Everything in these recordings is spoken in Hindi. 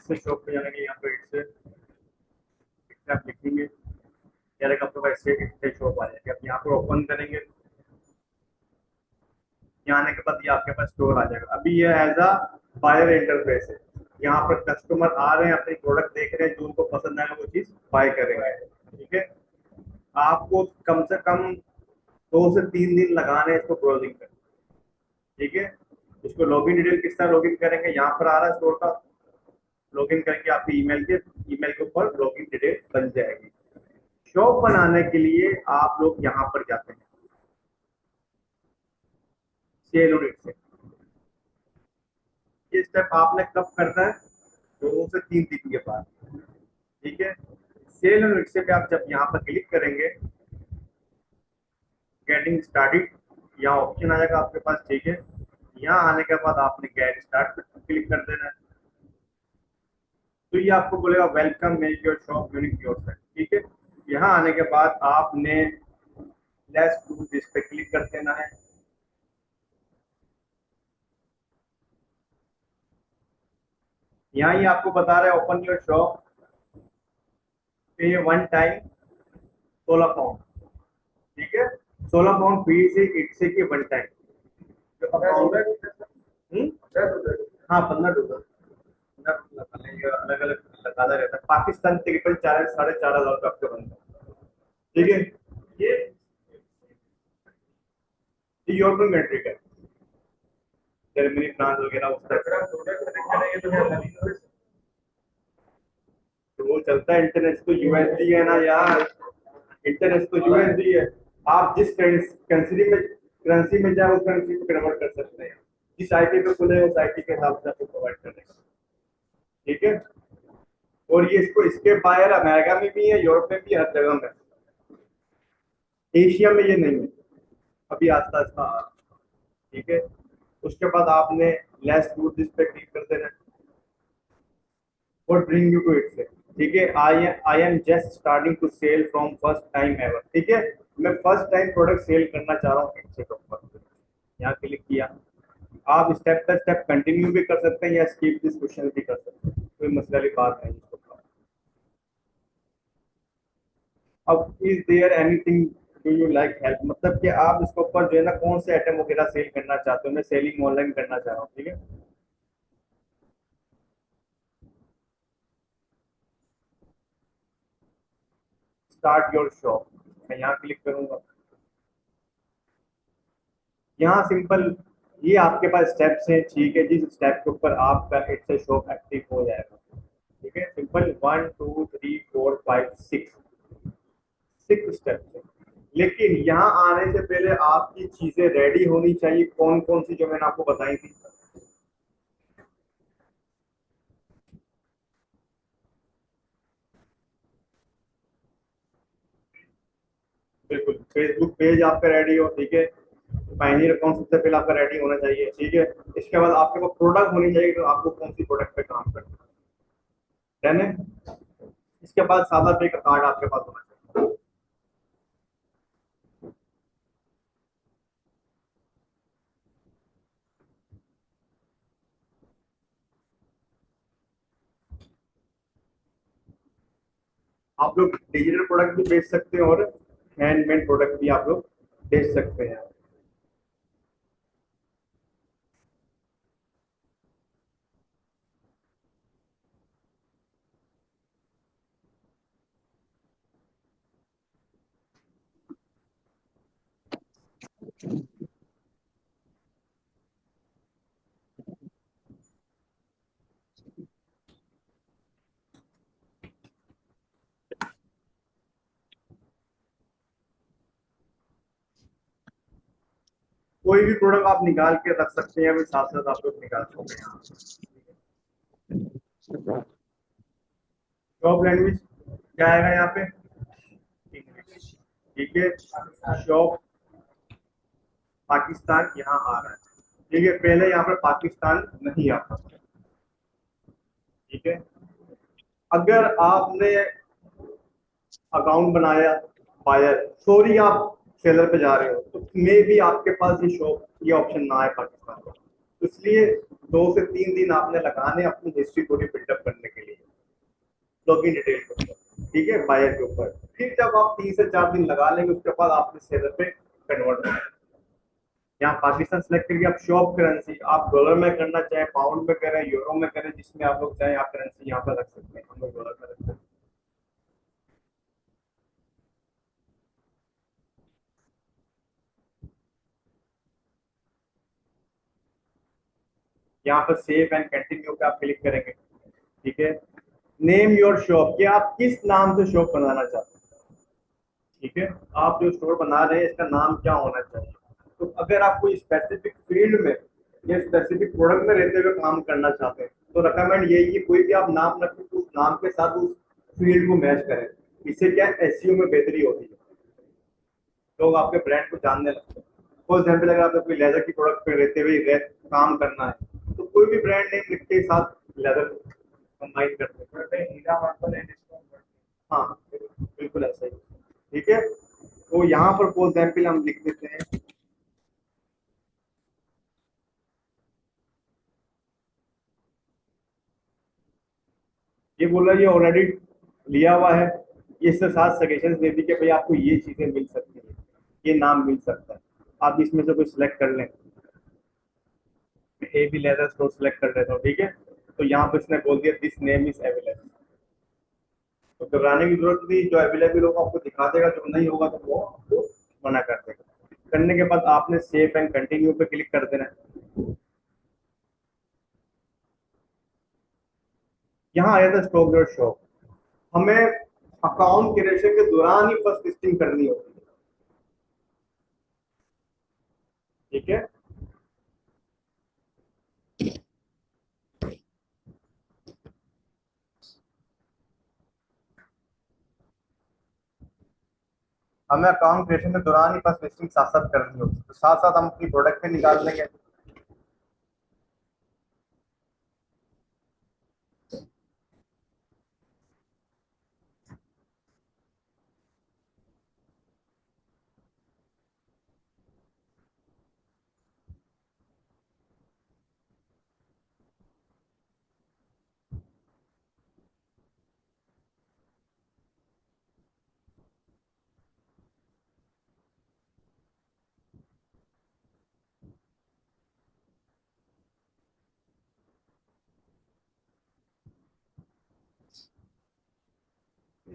इट से शॉप पे जाने के लिए यहाँ पे इट से आप लिखेंगे, डायरेक्ट आपके पास इट से शॉप आ जाएगी। आप यहाँ पर ओपन करेंगे, यहाँ आने के बाद ये आपके पास स्टोर आ जाएगा। अभी ये एज अ बायर इंटरफेस है, यहाँ पर कस्टमर आ रहे हैं, अपनी प्रोडक्ट देख रहे हैं, जो उनको पसंद आएगा वो चीज बाय करेंगे। ठीक है, आपको कम से कम 2 से 3 दिन लगाने हैं इसको ब्राउजिंग कर। ठीक है, इसको लॉगिन डिटेल किस तरह लॉगिन करेंगे, यहाँ पर आ रहा है स्टोर का, लॉगिन करके आपके ईमेल के ऊपर लॉगिन डिटेल बन जाएगी। शॉप बनाने के लिए आप लोग यहाँ पर जाते हैं सेल और से। ये स्टेप आपने कब करना है, 2 से 3 दिन के बाद। ठीक है, सेल और से पे आप जब यहाँ पर क्लिक करेंगे, गेटिंग स्टार्टेड यहाँ ऑप्शन आ जाएगा आपके पास। ठीक है, यहाँ आने के बाद आपने गेट स्टार्ट पर क्लिक कर देना है, तो ये आपको बोलेगा welcome make your shop unique yourself. ठीक है, यहाँ आने के बाद आपने लेट्स डू दिस पे क्लिक कर देना है। यहाँ ये आपको बता रहा है ओपन योर शॉप, पे 1 टाइम 16 पाउंड। ठीक है, 16 पाउंड फी से इट से की 1 टाइम हाँ $15 अलग अलग लगाता रहता है। पाकिस्तान तकरीबन 4,500 का आपके बनता है। ठीक है, ये यूरोपियन कंट्री का, जर्मनी फ्रांस वगैरह उस तरह तो वो चलता है। इंटरनेट तो यूएसडी है ना यार, इंटरनेट तो यूएसडी है। आप जिस करेंसी में जाए उस करेंसी को कन्वर्ट कर सकते हैं, जिस आईपी पे खुले उस आईपी के हिसाब से आपको प्रोवाइड कर देगा। ठीक है, और ये इसके बायर अमेरिका में भी है, यूरोप में भी, हर जगह में। एशिया में ये नहीं है, अभी आस्ता आस्ता आ रहा है। ठीक है, उसके बाद आपने लेट्स डू दिस पे क्लिक कर देना और ब्रिंग यू टू इट से। ठीक है, I am just starting to sell from first time ever. ठीक है, मैं फर्स्ट टाइम प्रोडक्ट सेल करना चाह रहा हूँ इट के ऊपर। यहाँ क्लिक किया, आप स्टेप बाय स्टेप कंटिन्यू भी कर सकते हैं या स्किप दिस क्वेश्चन भी कर सकते हैं, कोई मसले वाली बात नहीं इसको। अब is there anything do you like help, मतलब कि आप इसके ऊपर जो है ना कौन से आइटम वगैरह सेल करना चाहते हो। मैं सेलिंग ऑनलाइन करना चाह रहा हूँ। ठीक है, स्टार्ट योर शॉप, मैं यहाँ क्लिक करूंगा। यहाँ सिंपल ये आपके पास स्टेप्स हैं। ठीक है, जिस स्टेप के ऊपर आपका इट से शॉप एक्टिव हो जाएगा। ठीक है, सिंपल 1 2 3 4 5 6 6 स्टेप्स है। लेकिन यहाँ आने से पहले आपकी चीजें रेडी होनी चाहिए। कौन कौन सी जो मैंने आपको बताई थी, बिल्कुल फेसबुक पेज आपका रेडी हो। ठीक है, पायनियर अकाउंट सबसे पहले आपका रेडी होना चाहिए। ठीक है, इसके बाद आपके पास प्रोडक्ट होनी चाहिए, तो आपको कौन सी प्रोडक्ट पे काम करना है। डन है, इसके बाद सादा पे का कार्ड आपके पास होना चाहिए। आप लोग डिजिटल प्रोडक्ट भी बेच सकते हैं और हैंडमेड प्रोडक्ट भी आप लोग बेच सकते हैं। कोई भी प्रोडक्ट आप निकाल के रख सकते हैं, अभी साथ साथ आप लोग निकाल सकते हैं। शॉप लैंग्वेज क्या आएगा यहाँ पे, इंग्लिश। ठीक है, शॉप पाकिस्तान यहाँ आ रहा है। ठीक है, पहले यहाँ पर पाकिस्तान नहीं आता। ठीक है, अगर आपने अकाउंट बनाया बायर, सॉरी आप सेलर पे जा रहे हो, तो मे भी आपके पास ये शॉप ये ऑप्शन ना आए पाकिस्तान का। तो इसलिए 2 से 3 दिन आपने लगाने अपनी हिस्ट्री पूरी बिल्डअप करने के लॉगिन डिटेल के ऊपर, ठीक है, बायर के ऊपर। फिर जब आप 3 से 4 दिन लगा लेंगे उसके बाद आपने सेलर पे कन्वर्ट करना है। यहाँ पाकिस्तान सेलेक्ट करके आप शॉप करेंसी आप डॉलर में करना चाहे, पाउंड में करें, यूरो में करें, जिसमें आप लोग चाहे आप करेंसी यहाँ पर रख सकते हैं। हम लोग डॉलर में रखते हैं। यहाँ पर सेव एंड कंटिन्यू पे आप क्लिक करेंगे, ठीक है। नेम योर शॉप, कि आप किस नाम से शॉप बनाना चाहते हैं, ठीक है। आप जो स्टोर बना रहे हैं इसका नाम क्या होना चाहिए। तो अगर आप कोई स्पेसिफिक फील्ड में या स्पेसिफिक प्रोडक्ट में रहते हुए काम करना चाहते हैं तो रिकमेंड यही है कोई भी आप नाम रखें तो उस नाम के साथ उस फील्ड को मैच करें। इससे क्या एसईओ में बेहतरी होती है, लोग आपके ब्रांड को जानने लगते हैं। फॉर एग्जाम्पल अगर आपको कोई लेदर की प्रोडक्ट पे रहते हुए काम करना है तो कोई भी ब्रांड नेम लिख के साथ लेदर कंबाइन करते हैं, हीरा मार्बल एंड स्टोन। हाँ, बिल्कुल ऐसा ही, ठीक है। तो यहाँ पर फॉर एग्जाम्पल हम लिख देते हैं, ये बोला ये ऑलरेडी लिया हुआ है, ये इससे साथ सजेशन दे दी कि भाई आपको ये चीजें मिल सकती हैं, ये नाम मिल सकता है, आप इसमें से कोई सिलेक्ट कर लें। A B leather store select कर लेता हूँ, ठीक है। तो यहाँ पर इसने बोल दिया दिस नेम इज अवेलेबल, तो घबराने की जरूरत नहीं, जो अवेलेबल होगा आपको दिखा देगा, जो नहीं होगा तो वो आपको मना कर देगा। करने के बाद आपने सेव एंड कंटिन्यू पे क्लिक कर देना है। यहाँ आया था स्टॉक योर शॉप, हमें अकाउंट क्रिएशन के दौरान ही फर्स्ट लिस्टिंग करनी होती है, ठीक है। हमें अकाउंट क्रिएशन के दौरान ही फर्स्ट लिस्टिंग साथ साथ करनी होती है, तो साथ साथ हम अपनी प्रोडक्ट पे निकाल देंगे।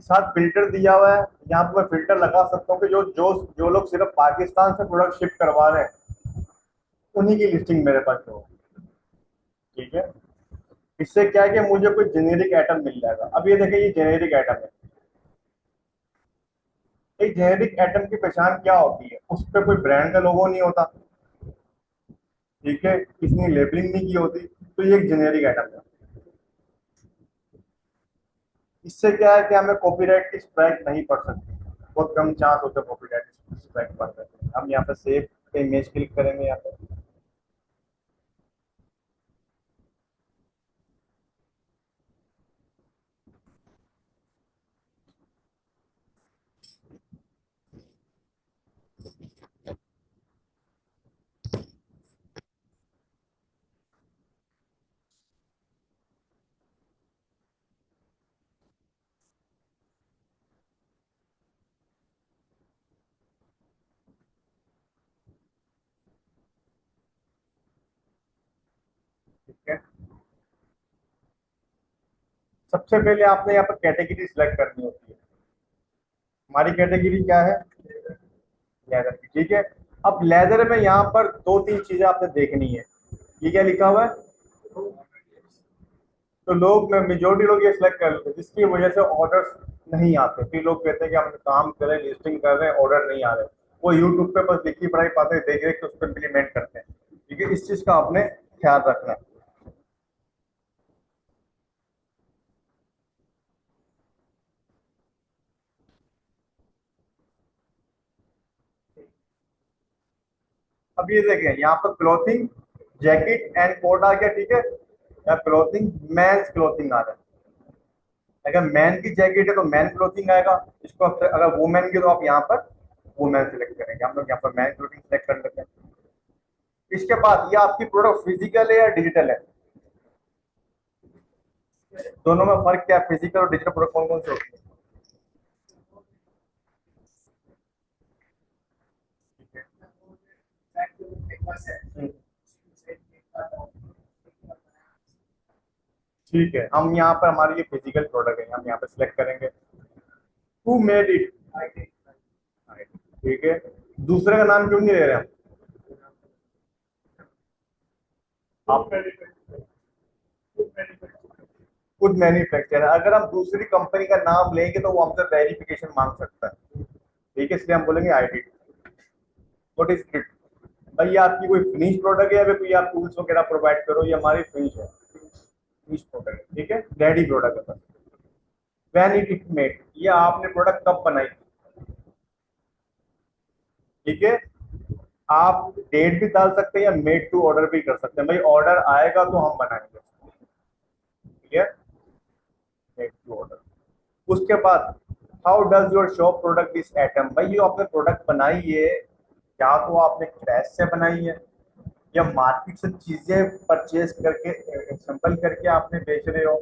साथ फिल्टर दिया हुआ है, यहाँ पे मैं फिल्टर लगा सकता हूँ कि जो जो जो लोग सिर्फ पाकिस्तान से प्रोडक्ट शिप करवा रहे हैं उन्हीं की लिस्टिंग मेरे पास हो, ठीक है। इससे क्या है कि मुझे कोई जेनेरिक आइटम मिल जाएगा। अब ये देखिए ये जेनेरिक आइटम है, एक जेनेरिक आइटम की पहचान क्या होती है, उस पर कोई ब्रांड का लोगो नहीं होता, ठीक है, किसी लेबलिंग नहीं की होती, तो ये एक जेनेरिक आइटम है। इससे क्या है कि हमें कॉपीराइट की स्ट्राइक नहीं पड़ सकती, बहुत कम चांस होता है कॉपीराइट की स्ट्राइक पड़ सकती है। हम यहाँ पे सेव पे इमेज क्लिक करेंगे यहाँ पे, ठीक है। सबसे पहले आपने यहाँ पर कैटेगरी सिलेक्ट करनी होती है। हमारी कैटेगरी क्या है, लेदर की, ठीक है। अब लेदर में यहाँ पर दो तीन चीजें आपने देखनी है। ये क्या लिखा हुआ है, तो लोग मेजोरिटी लोग ये सिलेक्ट कर लेते हैं, जिसकी वजह से ऑर्डर्स नहीं आते। फिर लोग कहते हैं कि हम काम कर रहे हैं, लिस्टिंग कर रहे हैं, ऑर्डर नहीं आ रहे। वो यूट्यूब पे बस लिखी पढ़ाई पाते देख देख के उस पर इम्प्लीमेंट करते हैं, ठीक है। इस चीज का आपने ख्याल रखना है। अब ये देखें यहाँ पर क्लोथिंग, जैकेट एंड कोट आ गया, ठीक है। या क्लोथिंग, मेंस क्लोथिंग आ रहा है। अगर मैन की जैकेट है तो मैन क्लोथिंग आएगा, इसको अगर वुमेन की तो आप यहाँ पर वुमेन सेलेक्ट करेंगे। हम लोग यहाँ पर मैन क्लोथिंग सेलेक्ट कर लेते हैं। इसके बाद ये आपकी प्रोडक्ट फिजिकल है या डिजिटल है, दोनों में फर्क क्या है? फिजिकल और डिजिटल प्रोडक्ट कौन कौन से होते हैं? हम्म, ठीक है, हम यहाँ पर हमारी ये फिजिकल प्रोडक्ट है, हम यहाँ पे सिलेक्ट करेंगे हु मेड इट। ठीक है, दूसरे का नाम क्यों नहीं ले रहे हम? आप खुद मैन्युफैक्चर है, अगर हम दूसरी कंपनी का नाम लेंगे तो वो हमसे वेरिफिकेशन मांग सकता है। ठीक है, इसलिए हम बोलेंगे I did. What is it? भाई ये आपकी कोई फिनिश प्रोडक्ट है या फिर कोई आप टूल्स वगैरह प्रोवाइड करो, ये हमारी फिनिश है, फिनिश प्रोडक्ट है, ठीक है, रेडी प्रोडक्ट है बस। व्हेन इट मेड, ये आपने प्रोडक्ट कब बनाई? ठीक है, आप डेट भी डाल सकते हैं या मेड टू ऑर्डर भी कर सकते हैं, भाई ऑर्डर आएगा तो हम बनाएंगे। ठीक है, मेड टू ऑर्डर। उसके बाद how does your shop product this item, भाई ये आपने प्रोडक्ट बनाई है, या तो आपने क्रैश से बनाई है या मार्केट से चीजें परचेज करके असेंबल करके आपने बेच रहे हो,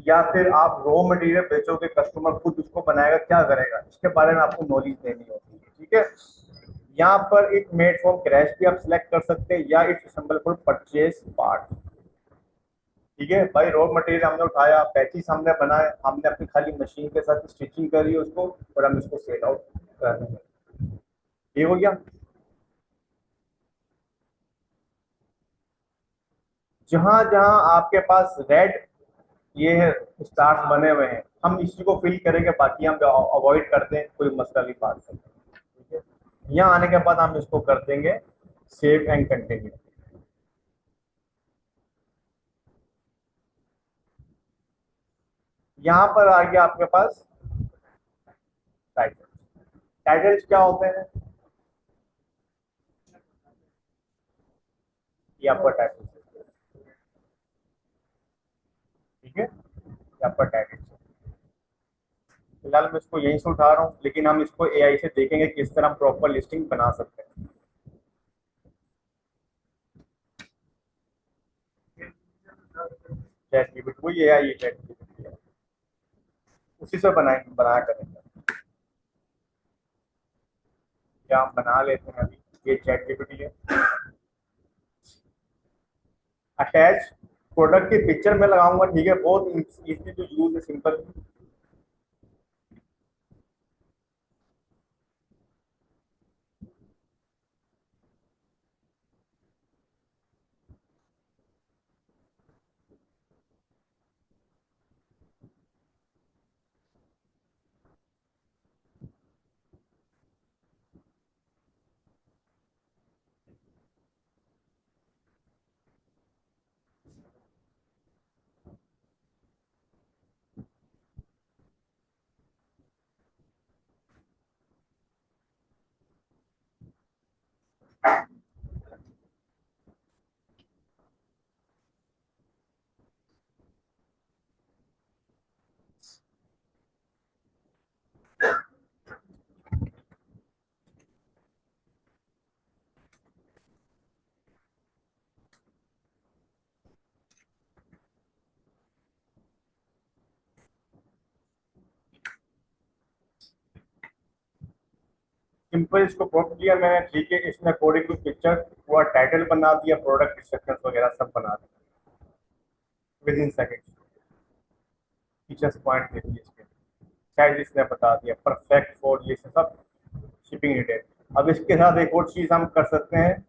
या फिर आप रॉ मटेरियल बेचोगे, कस्टमर खुद उसको बनाएगा, क्या करेगा, इसके बारे में आपको नॉलेज देनी होती है। ठीक है, यहाँ पर इट मेड फ्रॉम क्रैश भी आप सिलेक्ट कर सकते हैं या it's assemble for purchase part. ठीक है भाई, रॉ मटेरियल हमने उठाया, पैचेस हमने बनाए, हमने अपनी खाली मशीन के साथ स्टिचिंग करी उसको, और हम इसको सेल आउट कर रहे हैं। ये हो गया। जहां जहां आपके पास रेड ये है स्टार्स बने हुए हैं, हम इसी को फिल करेंगे, बाकी हम अवॉइड करते हैं, कोई मसला नहीं बात करते। ठीक है, यहाँ आने के बाद हम इसको कर देंगे सेव एंड कंटिन्यू। यहाँ पर आ गया आपके पास टाइटल। टाइटल्स क्या होते हैं? ये आपका टाइटल। ठीक है, ये आपका टाइटल। फिलहाल मैं इसको यहीं से उठा रहा हूँ, लेकिन हम इसको एआई से देखेंगे किस तरह हम प्रॉपर लिस्टिंग बना सकते हैं। चैट जीपीटी, वही एआई है, चैट जीपीटी है, उसी से बनाया करेंगे। या हम बना लेते हैं अभी, ये चैट जीपीटी है। अटैच प्रोडक्ट की पिक्चर में लगाऊंगा, ठीक है, बहुत इजी टू यूज है, सिंपल। सिंपल इसको प्रॉम्प्ट दिया मैंने, ठीक है, इसने अकॉर्डिंग टू पिक्चर पूरा टाइटल बना दिया, प्रोडक्ट डिस्क्रिप्शन वगैरह सब बना दिया within seconds. Features point दे दिए इसके, साइज इसने बता दिया, परफेक्ट फॉर ये सब, शिपिंग डिटेल। अब इसके साथ एक और चीज हम कर सकते हैं,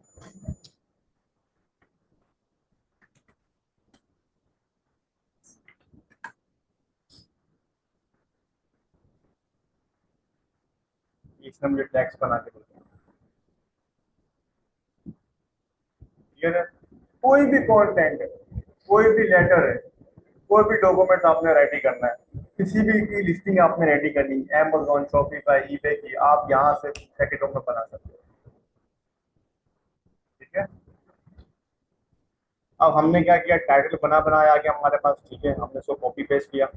इसने मुझे टैक्स बना के दिया। क्लियर है, कोई भी कंटेंट है, कोई भी लेटर है, कोई भी डॉक्यूमेंट आपने रेडी करना है, किसी भी की लिस्टिंग आपने रेडी करनी है, Amazon, शॉपिफाई, ईबे की, आप यहाँ से सेकंडों में बना सकते हो। ठीक है, अब हमने क्या किया, टाइटल बनाया आ गया हमारे पास, ठीक है, हमने इसको कॉपी पेस्ट किया।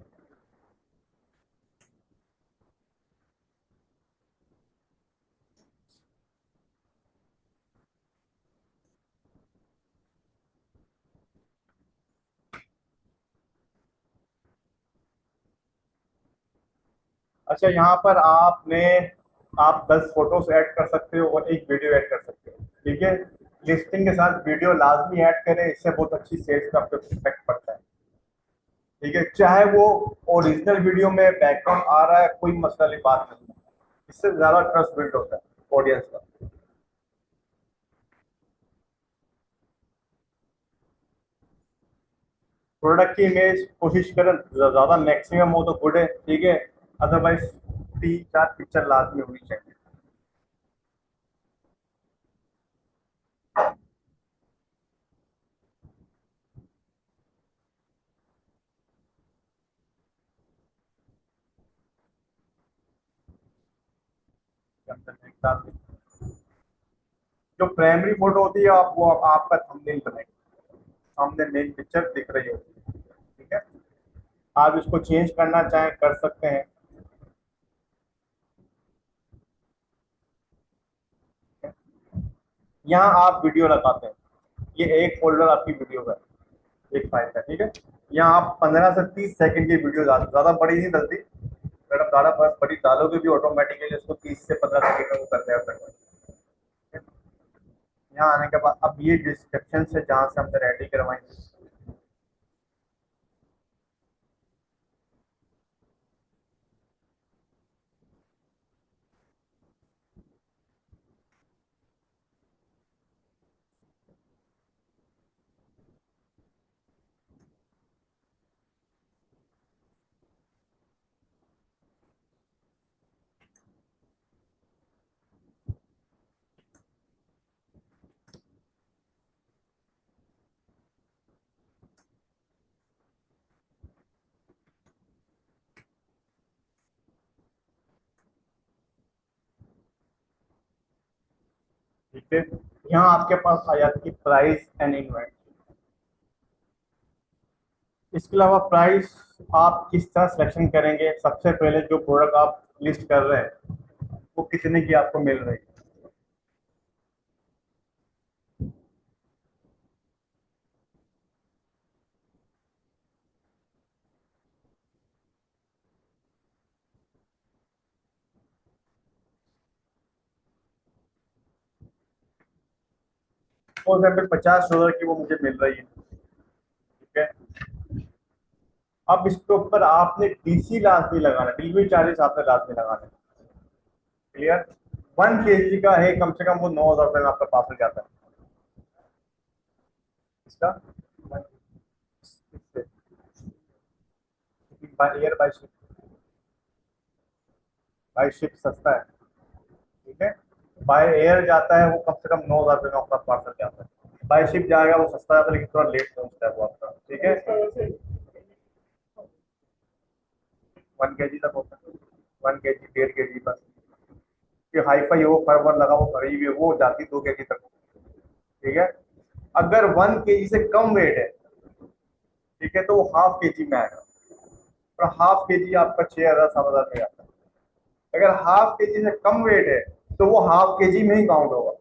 अच्छा, यहाँ पर आप 10 फोटोज ऐड कर सकते हो और एक वीडियो ऐड कर सकते हो, ठीक है। लिस्टिंग के साथ वीडियो लाजमी ऐड करें, इससे बहुत अच्छी सेल्स का आपको इफेक्ट पड़ता है, ठीक है। चाहे वो ओरिजिनल वीडियो में बैकग्राउंड आ रहा है, कोई मसला नहीं, बात नहीं है। इससे ज्यादा ट्रस्ट बिल्ड होता है ऑडियंस का। प्रोडक्ट की इमेज कोशिश करें ज्यादा मैक्सिमम हो तो गुड है, ठीक है। अदरवाइज 3-4 पिक्चर लाजमी होनी चाहिए। जो प्राइमरी फोटो होती है आप वो आपका थंबनेल बनाएंगे, सामने मेन पिक्चर दिख रही होती है, ठीक है। आप इसको चेंज करना चाहें कर सकते हैं। यहाँ आप वीडियो लगाते हैं, ये एक फोल्डर आपकी वीडियो का है, एक फाइल का, ठीक है। यहाँ आप 15 से 30 सेकंड की वीडियो ज्यादा बड़ी नहीं डलती, अगर आप ज्यादा बड़ी डालोगे भी ऑटोमेटिकली उसको 30 से 15 सेकंड में वो कर देगा convert, ठीक है? यहाँ आने के बाद अब ये डिस्क्रिप्शन से जहाँ से हमने रेडी करवाएंगे, ठीक है। यहाँ आपके पास आ जाती है प्राइस एंड इन्वेंट। इसके अलावा प्राइस आप किस तरह सिलेक्शन करेंगे, सबसे पहले जो प्रोडक्ट आप लिस्ट कर रहे हैं वो कितने की आपको मिल रही है। फॉर एग्जाम्पल $50 की वो मुझे मिल रही है, ठीक है। अब इसके ऊपर आपने डीसी लाजमी लगाना, डिलीवरी चार्जेस आपने लाजमी लगाना, क्लियर। 1 kg का है, कम से कम वो 9,000 रुपये में आपका पार्सल जाता है इसका। बाय एयर बाय शिप सस्ता है, ठीक है। बाय एयर जाता है वो कम से कम 9,000 रुपये में आपका पार्सल जाता है। बाय शिप जाएगा वो सस्ता जाता है लेकिन थोड़ा लेट पहुंचता है वो आपका, ठीक है। 1 kg तक होता है, 1 kg 1.5 kg बस। कि हाई फाई हो फरवर लगा वो करीब है वो जाती 2 kg तक, ठीक है। अगर 1 kg से कम वेट है, ठीक है, तो वो ½ kg में आएगा, और ½ kg आपका 6,000 7,000 में आता है। अगर ½ kg से कम वेट है तो वो ½ kg में ही काउंट होगा,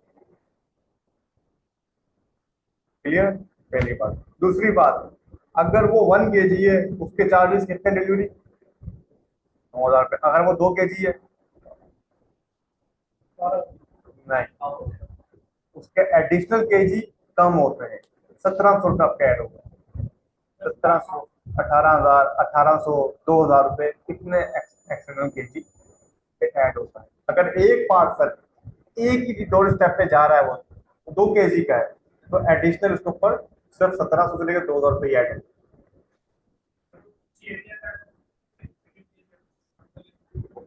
क्लियर। पहली बात। दूसरी बात, अगर वो 1 kg है उसके चार्जेस कितने डिलीवरी, 9,000 रुपये। अगर वो 2 kg है, नहीं, उसके एडिशनल केजी कम होते हैं, 1,700 रुपये आपका ऐड होगा। 1,700, 18,000, 1,800, 2,000 रुपये कितने एक्सटर्नल केजी पे ऐड होता है। अगर एक पार्सल एक ही डोर स्टेप पे जा रहा है, वो 2 kg का है, तो एडिशनल उसके ऊपर सिर्फ 1,700 से लेकर 2,000 रुपये ऐड है। वो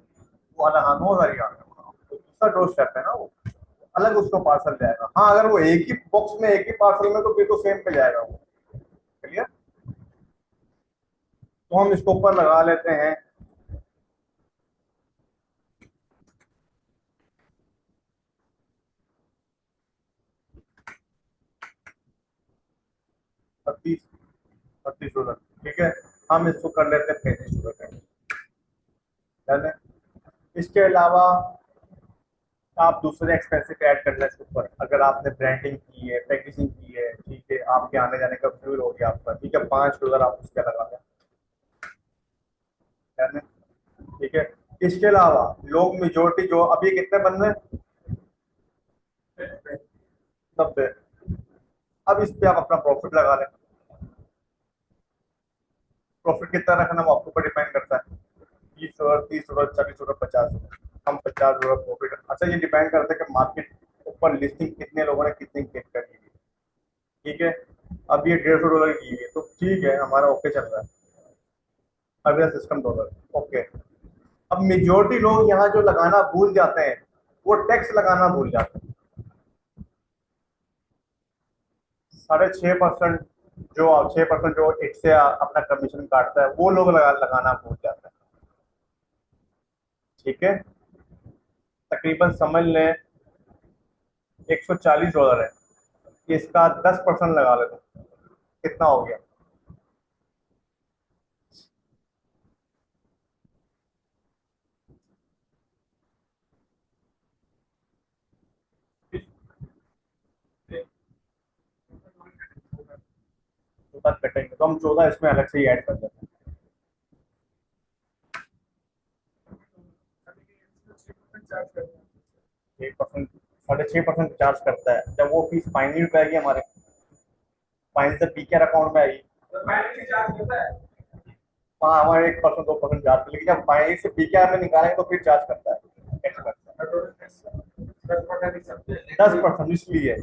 वाला हाँ 9,000 ही आ गया, दूसरा डोर स्टेप है ना वो, अलग उसको पार्सल जाएगा। हाँ, अगर वो एक ही बॉक्स में एक ही पार्सल में तो फिर तो सेम पे जाएगा वो, क्लियर। तो हम इसको ऊपर लगा लेते हैं 32 32 डॉलर, ठीक है। हम इसको कर लेते हैं 35 डॉलर, डन है। इसके अलावा आप दूसरे एक्सपेंसिव ऐड कर लें इसके ऊपर, अगर आपने ब्रांडिंग की है, पैकेजिंग की है, ठीक है, आपके आने जाने का फ्यूल हो गया आपका, ठीक है, $5 आप उसके लगा दें, डन है, ठीक है। इसके अलावा लोग मेजोरिटी जो अभी कितने बंदे हैं, 90। अब इस पे आप अपना प्रॉफिट लगा लें। प्रॉफिट कितना रखना वो आपके ऊपर डिपेंड करता है, 20 डॉलर, 30 डॉलर, 40 डॉलर, 50 डॉलर। हम 50 डॉलर प्रॉफिट, अच्छा ये डिपेंड करता है कि मार्केट ऊपर लिस्टिंग कितने लोगों ने कितनी क्लिक करी है। ठीक है, अब ये 150 डॉलर की है तो ठीक है, हमारा ओके चल रहा है। अगला सिस्टम डॉलर, ओके। अब मेजोरिटी लोग यहाँ जो लगाना भूल जाते हैं, वो टैक्स लगाना भूल जाते हैं। 6.5%, जो 6% जो इससे अपना कमीशन काटता है, वो लोग लगाना भूल जाते हैं। ठीक है, तकरीबन समझ लें 140 डॉलर है, इसका 10% लगा लेते हैं, कितना हो गया? तो कटेंगे तो हम 14 इसमें अलग से ही ऐड कर देते 6%, 6.5% चार्ज करता है। जब वो फीस फाइनली पे आएगी हमारे, फाइनल से पीकेआर अकाउंट में आएगी, हाँ हमारे 1%, 2% चार्ज, लेकिन जब फाइनली से पीकेआर में निकालेंगे तो फिर चार्ज करता है, टैक्स करता है 10%, इसलिए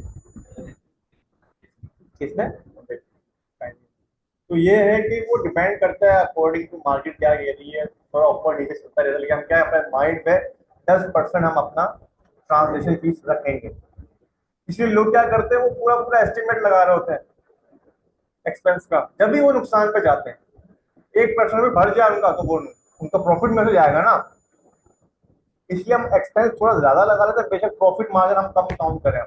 किसमें। तो ये है कि वो डिपेंड करता है अकॉर्डिंग टू मार्केट क्या कह रही है, थोड़ा ऊपर नीचे चलता रहता है, लेकिन हम क्या अपने माइंड पे 10% हम अपना ट्रांसलेशन फीस रखेंगे। इसलिए लोग क्या करते हैं, वो पूरा पूरा एस्टिमेट लगा रहे होते हैं एक्सपेंस का, जब भी वो नुकसान पे जाते हैं 1% भी भर जाए उनका तो वो उनका प्रॉफिट में से जाएगा ना। इसलिए हम एक्सपेंस थोड़ा ज्यादा लगा लेते हैं, बेशक प्रॉफिट मार्जिन हम कम काउंट करें,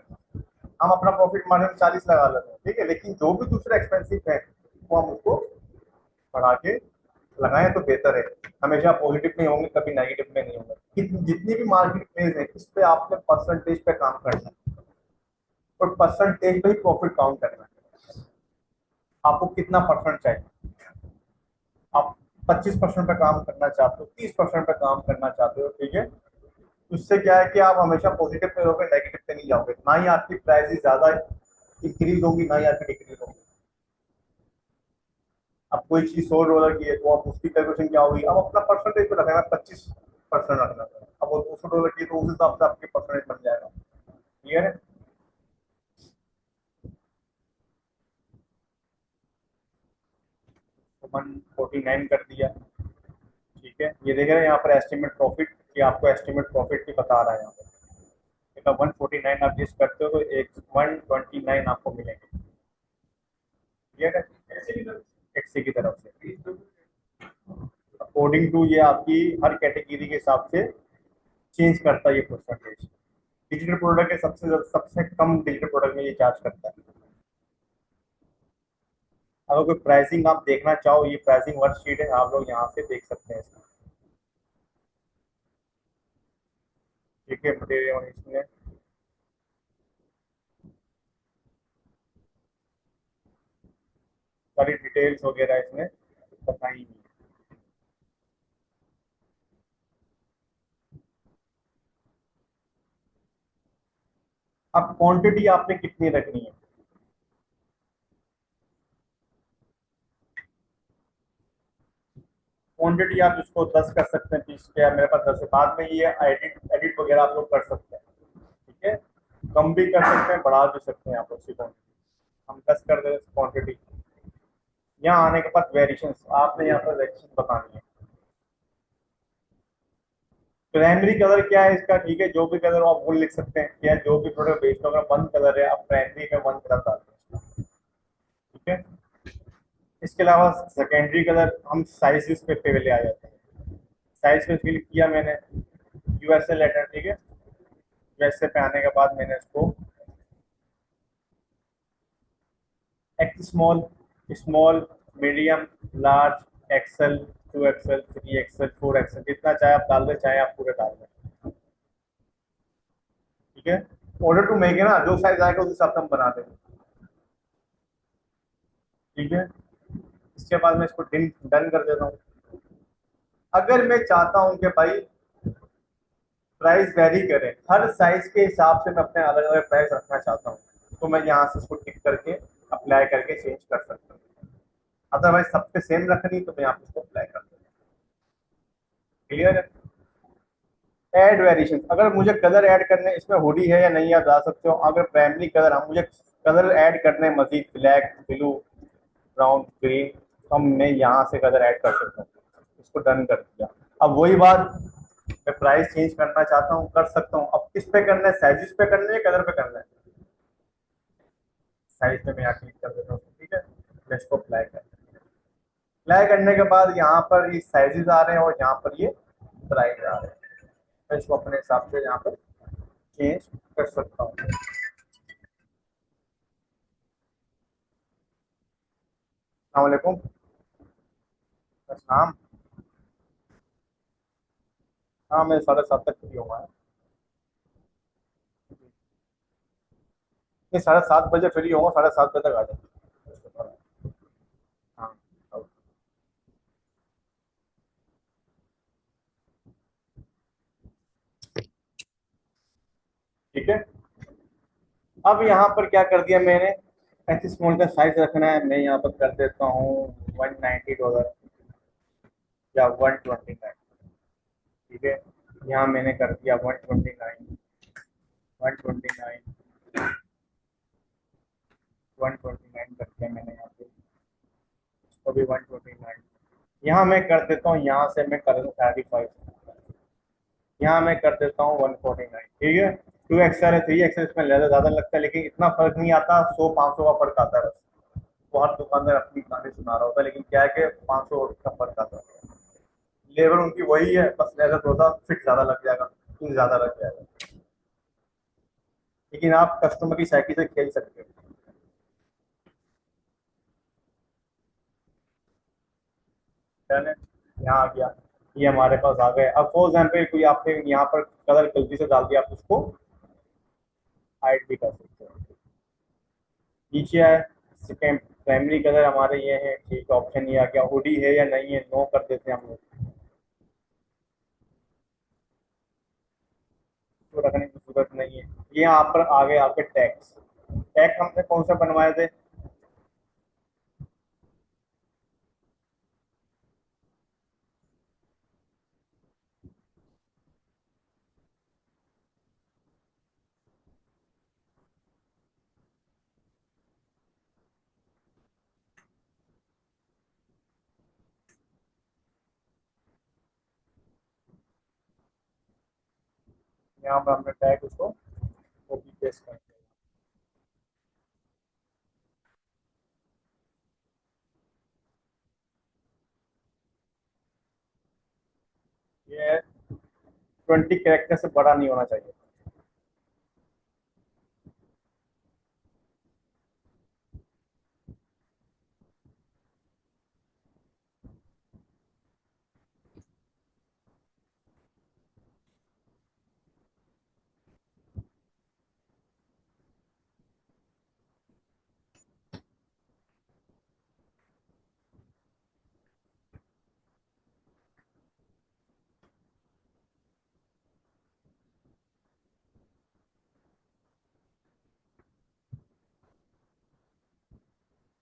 हम अपना प्रॉफिट मार्जिन 40 लगा लेते हैं, ठीक है, लेकिन जो भी दूसरे एक्सपेंसिव है वो हम उसको बढ़ा के लगाएं तो बेहतर है। हमेशा पॉजिटिव में होंगे, कभी नेगेटिव में नहीं होंगे। जितनी भी मार्केट प्लेस है, इस पे आपने परसेंटेज पे काम करना है, और परसेंटेज पे ही प्रॉफिट काउंट करना है। आपको कितना परसेंट चाहिए? आप 25% पे काम करना चाहते हो, 30% पे काम करना चाहते हो, ठीक है, उससे क्या है कि आप हमेशा पॉजिटिव पे रहोगे, नेगेटिव पे नहीं जाओगे, ना ही आपकी प्राइस ज्यादा इंक्रीज होगी, ना ही आपकी डिक्रीज होगी। अब कोई चीज 100 डॉलर की है तो आप उसकी कैलकुलेशन क्या होगी, अब अपना परसेंटेज पे रखना है, 25% रखना है। अब वो 200 डॉलर की है तो उस हिसाब से आपके परसेंटेज बन जाएगा। क्लियर है? 149 कर दिया, ठीक है, ये देख रहे हैं यहाँ पर एस्टिमेट प्रॉफिट, ये आपको एस्टिमेट प्रॉफिट भी बता रहा है यहाँ पर। 149 आप जिस करते हो तो एक 129 आपको मिलेंगे। क्लियर है? एक्सी की तरफ से अकॉर्डिंग टू, ये आपकी हर कैटेगरी के हिसाब से चेंज करता है ये परसेंटेज। डिजिटल प्रोडक्ट है, सबसे सबसे कम डिजिटल प्रोडक्ट में ये चार्ज करता है। अगर कोई प्राइसिंग आप देखना चाहो, ये प्राइसिंग वर्कशीट है, आप लोग यहाँ से देख सकते हैं इसमें। ठीक है, मटेरियल इसमें सारी डिटेल्स वगैरह इसमें बताई हुई है। अब क्वांटिटी आपने कितनी रखनी है? क्वांटिटी आप इसको 10 कर सकते हैं, 20 के, मेरे पास 10 है, बाद में ये एडिट एडिट वगैरह आप लोग कर सकते हैं। ठीक है, कम भी कर सकते हैं, बढ़ा भी सकते हैं आप उसी क्वांटिटी। हम 10 कर दें क्वांटिटी। यहाँ आने के बाद वेरिएशन, आपने यहाँ पर वेरिएशन बतानी है। प्राइमरी कलर क्या है इसका, ठीक है, जो भी कलर आप वो लिख सकते हैं, या जो भी प्रोडक्ट बेचते हो, अगर वन कलर है, आप प्राइमरी में वन कलर डाल दें। ठीक है, इसके अलावा सेकेंडरी कलर हम साइजेस पे पहले आ जाते हैं। साइज पे क्लिक किया मैंने, यूएसए लेटर, ठीक है, यूएसए पे आने के बाद मैंने इसको X small, small, medium, large, XL, 2 XL, 3 XL, 4 XL, जितना चाहे आप डाल दें, चाहे आप पूरे डाल दें। ठीक है, ऑर्डर टू मेक है ना, जो साइज आएगा उस हिसाब से हम बना देंगे। ठीक है, इसके बाद मैं इसको डन कर देता हूँ। अगर मैं चाहता हूँ कि भाई प्राइस वेरी करे, हर साइज के हिसाब से मैं अपने अलग अलग प्राइस रखना चाहता हूँ, तो मैं यहाँ से उसको टिक करके अप्लाई करके चेंज कर सकता हूँ। अदरवाइज सब पे सेम रखनी तो मैं यहाँ पे उसको अप्लाई कर दूँ। क्लियर है? ऐड वेरिएशन, अगर मुझे कलर ऐड करने, इसमें हुडी है या नहीं आप जा सकते हो। अगर प्राइमरी कलर हम मुझे कलर ऐड करने मजीद, ब्लैक, ब्लू, ब्राउन, ग्रीन, तो मैं यहाँ से कलर ऐड कर सकता हूँ। इसको डन कर दिया। अब वही बात, मैं प्राइस चेंज करना चाहता हूँ, कर सकता हूँ। अब किस पे करना है, साइजेस पे करना है या कलर पे करना है? साइज पे मैं यहाँ क्लिक कर देता हूँ, ठीक है। मैं इसको अप्लाई कर, अप्लाई करने के बाद यहाँ पर ये साइजेस आ रहे हैं और यहाँ पर ये प्राइस आ रहे हैं। मैं इसको अपने हिसाब से यहाँ पर चेंज कर सकता हूँ। अस्सलाम वालेकुम। हाँ, मैं 7:30 तक फ्री हुआ है। नहीं, 7:30 बजे फ्री होगा, 7:30 बजे तक आ जाए। हाँ, ठीक है। अब यहाँ पर क्या कर दिया मैंने, ऐसे स्मॉल का साइज रखना है, मैं यहाँ पर कर देता हूँ $190 या 129। ठीक है, यहाँ मैंने कर दिया 129, 129, 129 कर दिया मैंने यहाँ पे, तो भी 129। यहाँ मैं कर देता हूँ, यहाँ से मैं कर दूँ 35, यहाँ मैं कर देता हूँ 149। ठीक है, 2XL है, 3XL इसमें लेदर ज़्यादा लगता है, लेकिन इतना फर्क नहीं आता, 100-500 का फर्क आता है बस। वो हर दुकानदार अपनी कहानी सुना रहा होता है, लेकिन क्या है कि 500 का फर्क आता है। लेबर उनकी वही है, बस लेदर थोड़ा सा फिट ज़्यादा लग जाएगा, ज़्यादा लग जाएगा, लेकिन आप कस्टमर की साइकिल से खेल सकते हो। है, यहाँ आ गया, ये हमारे पास आ गए। अब फॉर एग्जाम्पल कोई आपने यहाँ पर कलर गलती से डाल दिया, आप उसको हाइड भी कर सकते हो। नीचे आए, सेकेंड प्राइमरी कलर हमारे ये है, ठीक है। ऑप्शन ये आ गया, हुडी है या नहीं है, नो कर देते हैं हम लोग, तो रखने की जरूरत नहीं है। ये यहाँ पर आ गए आपके टैक्स। टैग हमने कौन सा बनवाए थे? यहाँ पर हमने टैग उसको कॉपी पेस्ट कर दिया। ये 20 कैरेक्टर से बड़ा नहीं होना चाहिए।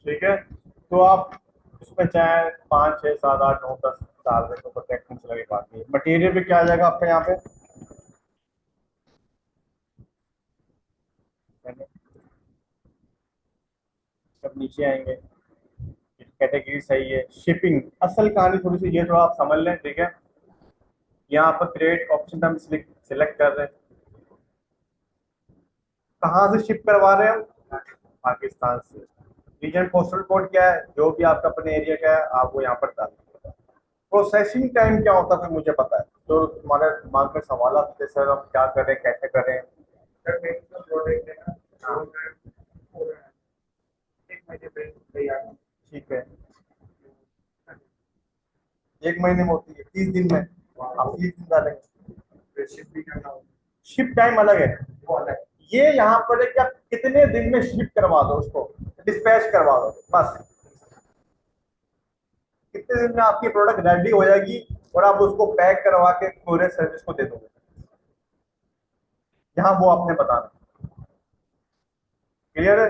ठीक है, तो आप इसमें चाहे 5, 6, 7, 8, 9, 10 डाल दें तो प्रोटेक्शन से लगे, बात नहीं। मटेरियल भी क्या आ जाएगा आपका यहाँ पे, सब नीचे आएंगे। कैटेगरी सही है। शिपिंग, असल कहानी थोड़ी सी ये, थोड़ा आप समझ लें, ठीक है। यहाँ पर क्रिएट ऑप्शन हम सिलेक्ट कर रहे हैं, कहाँ से शिप करवा रहे हैं हम, पाकिस्तान से। रीजन पोस्टल कोड क्या है, जो भी आपका अपने एरिया का है आप वो यहाँ पर डाल दीजिए। प्रोसेसिंग टाइम क्या होता है फिर मुझे पता है, तो तुम्हारे दिमाग में सवाल आते हैं, सर हम क्या करें, कैसे करें। सर मेरे को प्रोडक्ट है ना, हाँ, एक महीने पे तैयार है। ठीक है, 1 महीने में होती है, 30 दिन में आप 30 दिन डालेंगे। शिप भी करना होगा, शिप टाइम अलग है, वो अलग है। ये यहाँ पर है कि आप कितने दिन में शिप करवा दो, उसको डिस्पैच करवा दो बस। कितने दिन में आपकी प्रोडक्ट रेडी हो जाएगी और आप उसको पैक करवा के कोरियर सर्विस को दे दोगे। यहाँ वो आपने बताना। क्लियर है?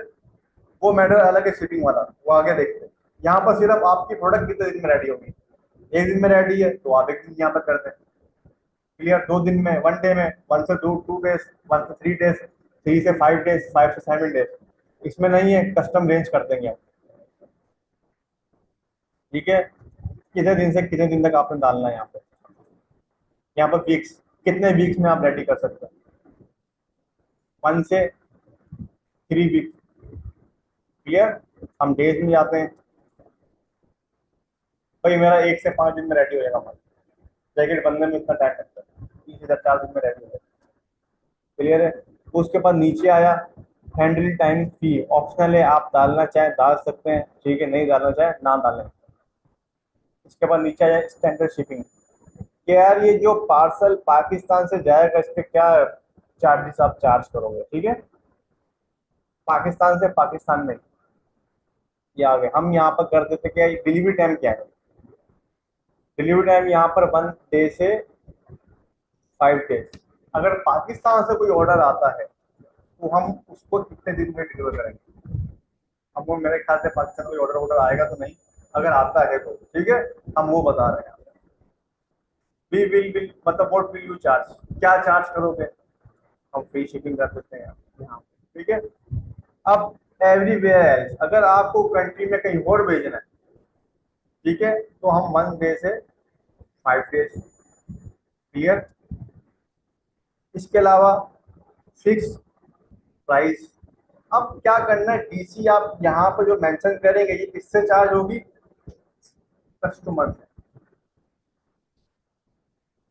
वो मैटर अलग है शिपिंग वाला, वो आगे देखते हैं। यहाँ पर सिर्फ आपकी प्रोडक्ट कितने दिन में रेडी होगी। एक दिन में रेडी है तो आप एक दिन यहाँ पर कर दें। क्लियर? 2 दिन में, 1 डे में, 1 से 2 डेज, 1 से 3 डेज, 3 से 5 डेज, 5 से 7 डेज, इसमें नहीं है, कस्टम रेंज कर देंगे आप। ठीक है? कितने दिन से कितने दिन तक आपने डालना है यहाँ पे। यहाँ पर वीक्स, कितने वीक्स में आप रेडी कर सकते हैं। 1 से 3 वीक। क्लियर? हम डेज में जाते हैं, भाई मेरा 1 से 5 दिन में रेडी हो जाएगा हमारा जैकेट बनने में, इतना टाइम लगता है, 3 से 4 दिन में रेडी हो जाएगा। क्लियर है? उसके बाद नीचे आया हैंडल टाइम फी, ऑप्शनल है, आप डालना चाहें डाल सकते हैं, ठीक है, नहीं डालना चाहें ना डालें। इसके बाद नीचे आया स्टैंडर्ड शिपिंग, कि यार ये जो पार्सल पाकिस्तान से जाएगा इस पे क्या चार्जेस आप चार्ज करोगे। ठीक है? पाकिस्तान से पाकिस्तान में ये आ गए। हम यहाँ पर कर देते क्या, डिलीवरी टाइम क्या है। डिलीवरी टाइम यहाँ पर 1 डे से 5 डेज। अगर पाकिस्तान से कोई ऑर्डर आता है तो हम उसको कितने दिन में डिलीवर करेंगे। हमको मेरे ख्याल से पाकिस्तान कोई ऑर्डर वॉर्डर आएगा तो नहीं, अगर आता है तो ठीक है, हम वो बता रहे हैं। वी विल मतलब व्हाट विल यू चार्ज, क्या चार्ज करोगे। हम फ्री शिपिंग कर देते हैं यहाँ पे, ठीक है। अब एवरीवेयर एल्स, अगर आपको कंट्री में कहीं और भेजना है, ठीक है, तो हम 1 डे से 5 डेज। क्लियर? इसके अलावा फिक्स प्राइस। अब क्या करना है, डीसी आप यहाँ पर जो मेंशन करेंगे ये किससे चार्ज होगी, कस्टमर से।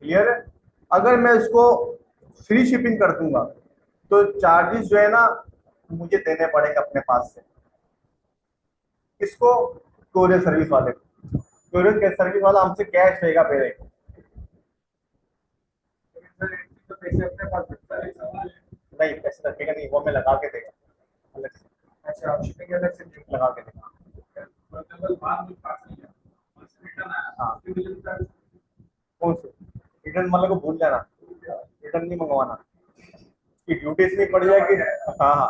क्लियर है? अगर मैं इसको फ्री शिपिंग कर दूंगा तो चार्जेस जो है ना मुझे देने पड़ेंगे अपने पास से। किसको? कोरियर सर्विस वाले को। कोरियर सर्विस वाला हमसे कैश लेगा पहले। तो पैसे अपने पास रखता है। नहीं, पैसे रखेगा नहीं, वो मैं लगा के देगा अलग से, अच्छा, शिपिंग अलग से लगा के देगा। मतलब बाद में पार्सल किया, रिटर्न आया, हाँ। उसके डिलीवरी चार्ज कौन से? रिटर्न वाले को भूल जाना, रिटर्न नहीं मंगवाना, उसकी ड्यूटी इतनी पड़ जाएगी। हाँ हाँ,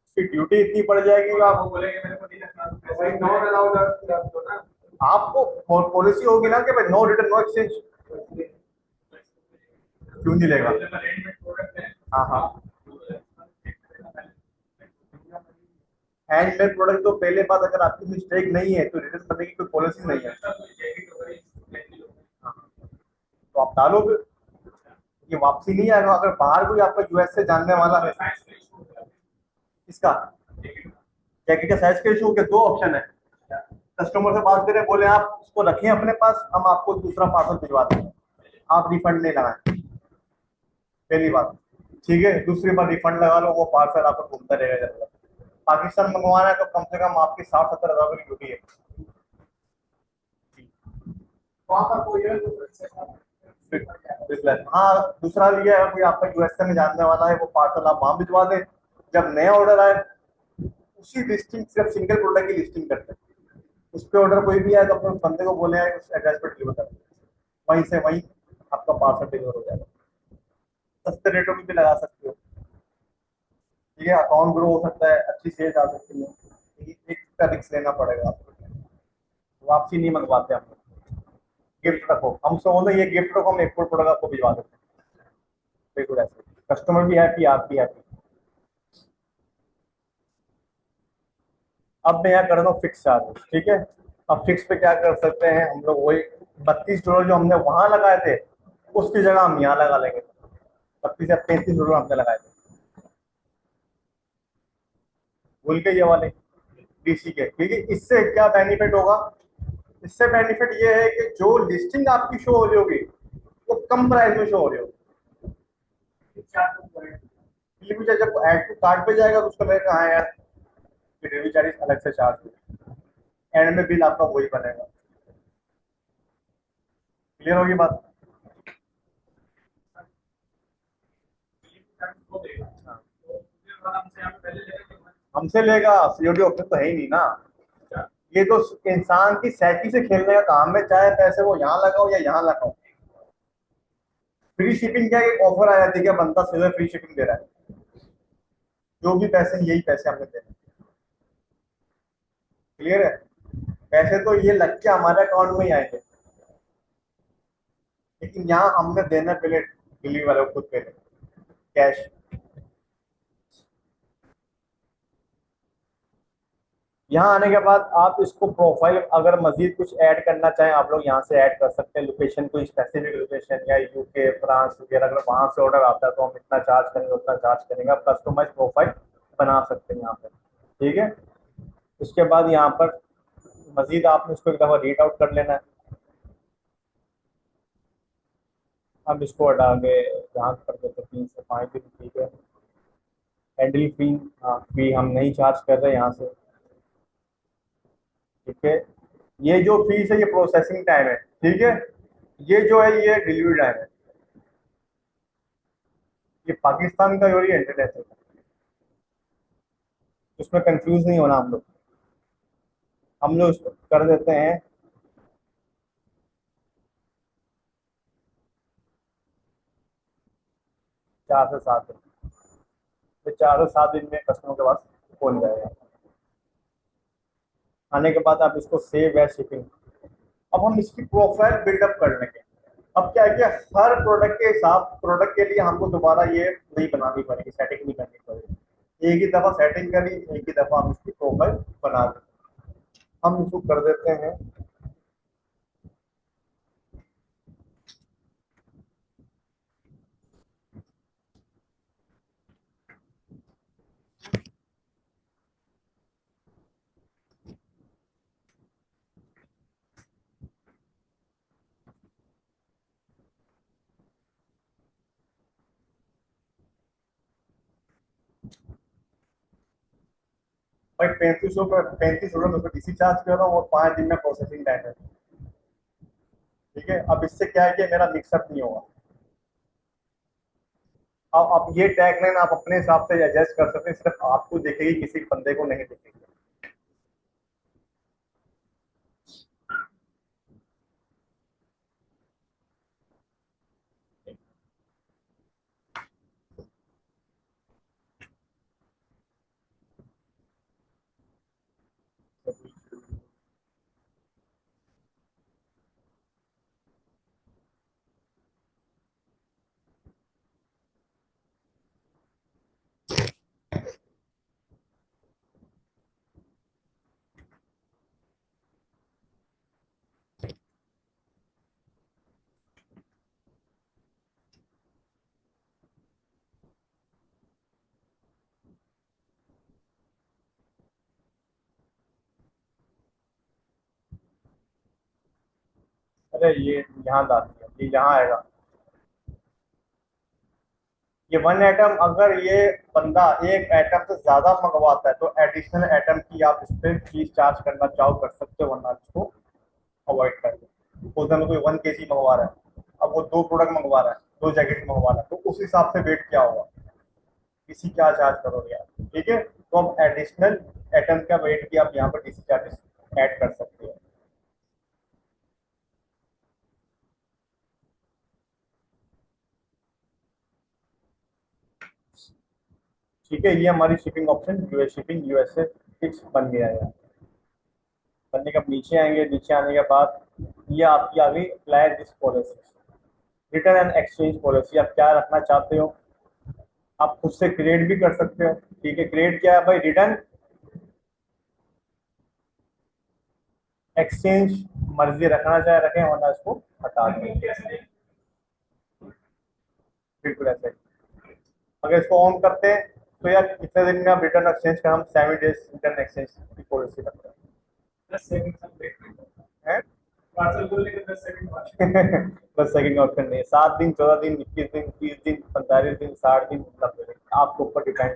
उसकी ड्यूटी इतनी पड़ जाएगी कि आप, बोलेंगे मेरे को नहीं रखना, पैसे नॉट अलाउड तो ना। आपको पॉलिसी होगी ना कि भाई नो रिटर्न नो एक्सचेंज, क्यों नहीं लेगा। हाँ हाँ, हैंडमेड प्रोडक्ट तो पहले बात, अगर आपकी मिस्टेक नहीं है तो रिटर्न करने की कोई पॉलिसी नहीं है। हाँ, तो आप डालोगे, ये वापसी नहीं आएगा। अगर बाहर कोई आपका यूएस से जानने वाला है, इसका जैकेट का साइज का इशू हो गया, 2 ऑप्शन है। कस्टमर से बात करें, बोले आप उसको रखें अपने पास, हम आपको दूसरा पार्सल भिजवा देंगे, आप रिफंड नहीं लगाएं, पहली बात। ठीक है? दूसरी बार रिफंड लगा लो, वो पार्सल आपको घूमता रहेगा जब तक। पाकिस्तान मंगवाना है तो कम से कम आपकी 60-70 हज़ार की ड्यूटी है। वहाँ पर कोई है हाँ, दूसरा ये है, कोई आपका यूएसए में जानने वाला है, वो पार्सल आप वहां भिजवा दें। जब नया ऑर्डर आए उसी लिस्टिंग, सिर्फ सिंगल प्रोडक्ट की लिस्टिंग करते हैं, उस पर ऑर्डर कोई भी आए तो अपने उस बंदे को बोले आए उस एड्रेस पर डिलीवर कर, वहीं से वहीं आपका पार्सल डिलीवर हो जाएगा। सस्ते रेटों में भी लगा सकते हो। ठीक है? अकाउंट ग्रो हो सकता है, अच्छी सेल्स आ सकती है, लेकिन एक का रिस्क लेना पड़ेगा आपको। वापसी नहीं मंगवाते हम, गिफ्ट रखो, हमसे बोलो ये गिफ्ट रखो, हम एक प्रोडक्ट आपको भिजवा देते हैं, बिल्कुल ऐसे, कस्टमर भी हैप्पी, आप भी हैप्पी। अब मैं यहाँ कर रहा हूँ फिक्स चार्ज। ठीक है? अब फिक्स पे क्या कर सकते हैं हम लोग, वही $32 जो हमने वहां लगाए थे उसकी जगह हम यहाँ लगा लेंगे। 32 या $35 हमने लगाए थे, भूल के ये वाले डीसी के। ठीक है? इससे क्या बेनिफिट होगा, इससे बेनिफिट ये है कि जो लिस्टिंग आपकी शो हो रही होगी वो कम प्राइस में शो हो रही होगी। डिलीवरी चार्ज जब ऐड टू कार्ड पे जाएगा तो उसका लगेगा हाँ यार डिलीवरी चार्ज अलग से चार्ज है, एंड में बिल आपका वही बनेगा। क्लियर होगी बात? हमसे लेगा, सीओडी ऑप्शन तो है ही नहीं ना। ये तो इंसान की साइकी से खेलने का काम है, चाहे पैसे वो यहाँ लगाओ या यहाँ लगाओ। फ्री शिपिंग क्या एक ऑफर आ जाती है, क्या बनता सीधा फ्री शिपिंग दे रहा है, जो भी पैसे यही पैसे हमने देने। क्लियर है? पैसे तो ये लग के हमारे अकाउंट में ही आएंगे, लेकिन यहाँ हमने देना पहले डिलीवरी वाले को खुद पहले कैश। यहाँ आने के बाद आप इसको प्रोफाइल अगर मजीद कुछ ऐड करना चाहें आप लोग यहाँ से ऐड कर सकते हैं, लोकेशन कोई स्पेसिफिक लोकेशन या यूके फ्रांस वगैरह, अगर वहां से ऑर्डर आता है तो हम इतना चार्ज करेंगे उतना चार्ज करेंगे, आप कस्टमाइज प्रोफाइल बना सकते हैं यहाँ पर। ठीक है, उसके बाद यहाँ पर मजीद आपने इसको एक दफ़ा रीड आउट कर लेना है। हम इसको हटा के यहाँ कर देते 3 से 5 दिन। ठीक है, हैंडल फी, हाँ फी हम नहीं चार्ज कर रहे यहाँ से। ठीक है, ये जो फीस है ये प्रोसेसिंग टाइम है। ठीक है, ये जो है ये डिलीवरी टाइम है, ये पाकिस्तान का और ये इंटरनेशनल का, उसमें कंफ्यूज नहीं होना हम लोग इसको कर देते हैं 4 से 7 दिन। तो 4 से 7 दिन में कस्टमर के पास पहुंच जाएगा। आने के बाद आप इसको सेव एज शिपिंग, अब हम इसकी प्रोफाइल बिल्डअप कर लेंगे। अब क्या है कि हर प्रोडक्ट के हिसाब प्रोडक्ट के लिए हमको दोबारा ये नहीं बनानी पड़ेगी, सेटिंग नहीं करनी पड़ेगी, एक ही दफा सेटिंग करी, एक ही दफा हम इसकी प्रोफाइल बना दें। हम इसको कर देते हैं भाई 3500 में डीसी चार्ज कर रहा हूँ और 5 दिन में प्रोसेसिंग टाइम है। ठीक है, अब इससे क्या है कि मेरा मिक्सअप नहीं होगा। अब ये टैगलाइन आप अपने हिसाब से एडजस्ट कर सकते हैं, सिर्फ आपको दिखेगी, किसी बंदे को नहीं दिखेगी। अरे ये यहाँ डाल दिया, ये यहाँ आएगा। ये वन आइटम, अगर ये बंदा एक आइटम से ज्यादा मंगवाता है तो एडिशनल आइटम की आप इस पर फीस चार्ज करना चाहो कर सकते हो, वरना इसको अवॉइड कर दो। सपोज में कोई 1 kg मंगवा रहा है, अब वो 2 प्रोडक्ट मंगवा रहा है, 2 जैकेट मंगवा रहा है, तो उस हिसाब से वेट क्या होगा, किसी क्या चार्ज करोगे आप। ठीक है, तो अब एडिशनल आइटम का वेट की आप यहाँ पर डीसी चार्जेस ऐड कर सकते हो। ठीक है, ये हमारी shipping option US shipping USA fix बन गया है। बनने के अब नीचे आएंगे, नीचे आने के बाद ये आपकी आ गई apply this policy, return and exchange policy. आप क्या रखना चाहते हो, आप खुद से क्रिएट भी कर सकते हो। ठीक है, क्रिएट क्या है भाई, रिटर्न एक्सचेंज मर्जी रखना चाहे रखें, वरना इसको हटा दें। बिल्कुल ऐसे ही। अगर इसको ऑन करते हैं तो यार कितने दिन में आप रिटर्न एक्सचेंज का, हम 7 days रिटर्न एक्सचेंज की पॉलिसी रखते हैं। 10 सेकंड हैं? पार्सल बोलने के 10 सेकंड बाद। बस सेकंड ऑप्शन नहीं है, 7 दिन 14 दिन 21 दिन 30 दिन 45 दिन 60 दिन 90 दिन, आपके ऊपर डिपेंड